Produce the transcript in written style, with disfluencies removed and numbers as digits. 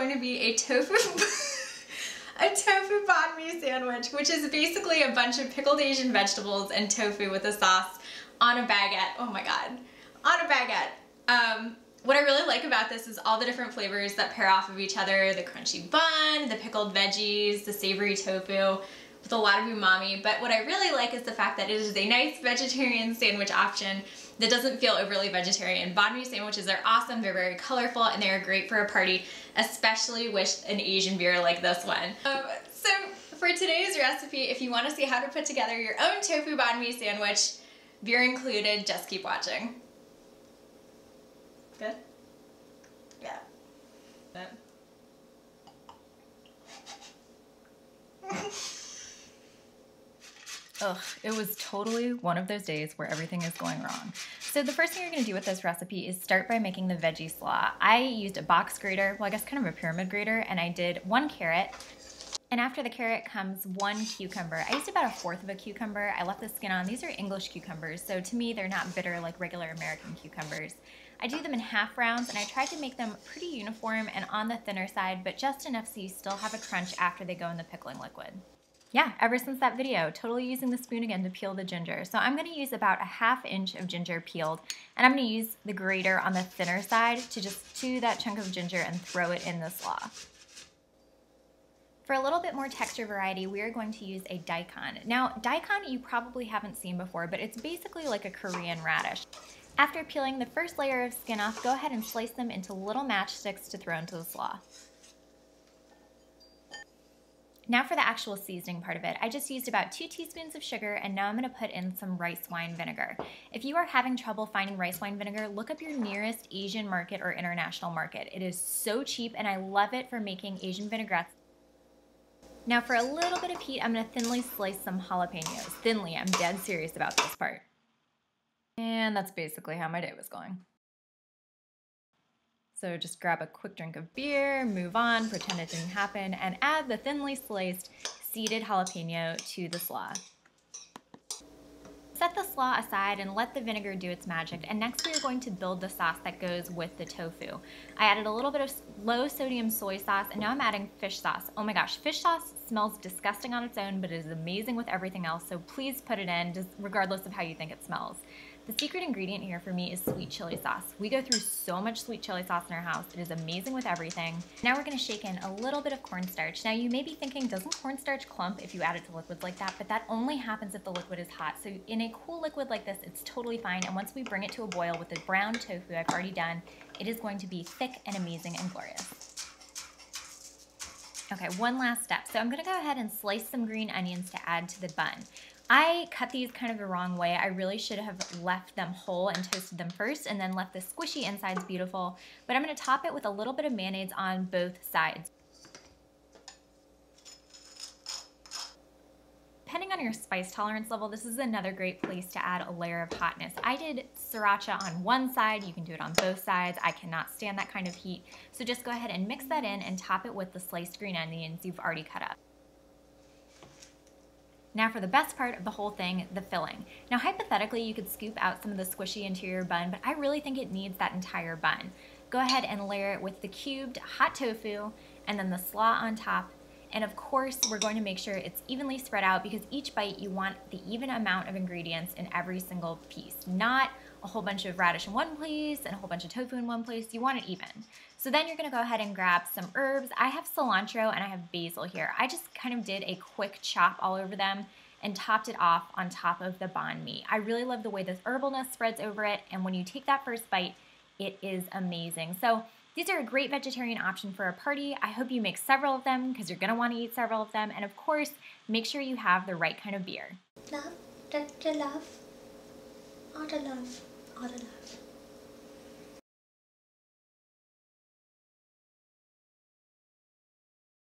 going to be a tofu banh mi sandwich, which is basically a bunch of pickled Asian vegetables and tofu with a sauce on a baguette. Oh my god, on a baguette. What I really like about this is all the different flavors that pair off of each other, the crunchy bun, the pickled veggies, the savory tofu, with a lot of umami. But what I really like is the fact that it is a nice vegetarian sandwich option that doesn't feel overly vegetarian. Banh mi sandwiches are awesome, they're very colorful, and they are great for a party, especially with an Asian beer like this one. So for today's recipe, if you want to see how to put together your own tofu banh mi sandwich, beer included, just keep watching. Good? Yeah. Good. Ugh, it was totally one of those days where everything is going wrong. So the first thing you're going to do with this recipe is start by making the veggie slaw. I used a box grater, well I guess kind of a pyramid grater, and I did 1 carrot. And after the carrot comes 1 cucumber. I used about 1/4 of a cucumber. I left the skin on. These are English cucumbers, so to me they're not bitter like regular American cucumbers. I do them in half rounds, and I tried to make them pretty uniform and on the thinner side, but just enough so you still have a crunch after they go in the pickling liquid. Yeah, ever since that video, totally using the spoon again to peel the ginger. So I'm going to use about 1/2 inch of ginger peeled, and I'm going to use the grater on the thinner side to just chew that chunk of ginger and throw it in the slaw. For a little bit more texture variety, we are going to use a daikon. Now, daikon you probably haven't seen before, but it's basically like a Korean radish. After peeling the first layer of skin off, go ahead and slice them into little matchsticks to throw into the slaw. Now for the actual seasoning part of it, I just used about 2 teaspoons of sugar, and now I'm going to put in some rice wine vinegar. If you are having trouble finding rice wine vinegar, look up your nearest Asian market or international market. It is so cheap, and I love it for making Asian vinaigrettes. Now for a little bit of heat, I'm going to thinly slice some jalapenos. Thinly, I'm dead serious about this part. And that's basically how my day was going. So just grab a quick drink of beer, move on, pretend it didn't happen, and add the thinly sliced seeded jalapeno to the slaw. Set the slaw aside and let the vinegar do its magic, and next we are going to build the sauce that goes with the tofu. I added a little bit of low sodium soy sauce, and now I'm adding fish sauce. Oh my gosh, fish sauce smells disgusting on its own, but it is amazing with everything else, so please put it in, just regardless of how you think it smells. The secret ingredient here for me is sweet chili sauce. We go through so much sweet chili sauce in our house. It is amazing with everything. Now we're going to shake in a little bit of cornstarch. Now you may be thinking, doesn't cornstarch clump if you add it to liquids like that? But that only happens if the liquid is hot. So in a cool liquid like this, it's totally fine. And once we bring it to a boil with the brown tofu I've already done, it is going to be thick and amazing and glorious. Okay, one last step. So I'm going to go ahead and slice some green onions to add to the bun. I cut these kind of the wrong way. I really should have left them whole and toasted them first and then left the squishy insides beautiful. But I'm going to top it with a little bit of mayonnaise on both sides. Depending on your spice tolerance level, this is another great place to add a layer of hotness. I did sriracha on one side. You can do it on both sides. I cannot stand that kind of heat. So just go ahead and mix that in and top it with the sliced green onions you've already cut up. Now for the best part of the whole thing, the filling. Now hypothetically, you could scoop out some of the squishy interior bun, but I really think it needs that entire bun. Go ahead and layer it with the cubed hot tofu and then the slaw on top. And of course, we're going to make sure it's evenly spread out because each bite you want the even amount of ingredients in every single piece, not a whole bunch of radish in one place and a whole bunch of tofu in one place. You want it even. So then you're going to go ahead and grab some herbs. I have cilantro and I have basil here. I just kind of did a quick chop all over them and topped it off on top of the banh mi. I really love the way this herbalness spreads over it, and when you take that first bite, it is amazing. So these are a great vegetarian option for a party. I hope you make several of them because you're going to want to eat several of them, and of course, make sure you have the right kind of beer. Love, love, all the love, all the love.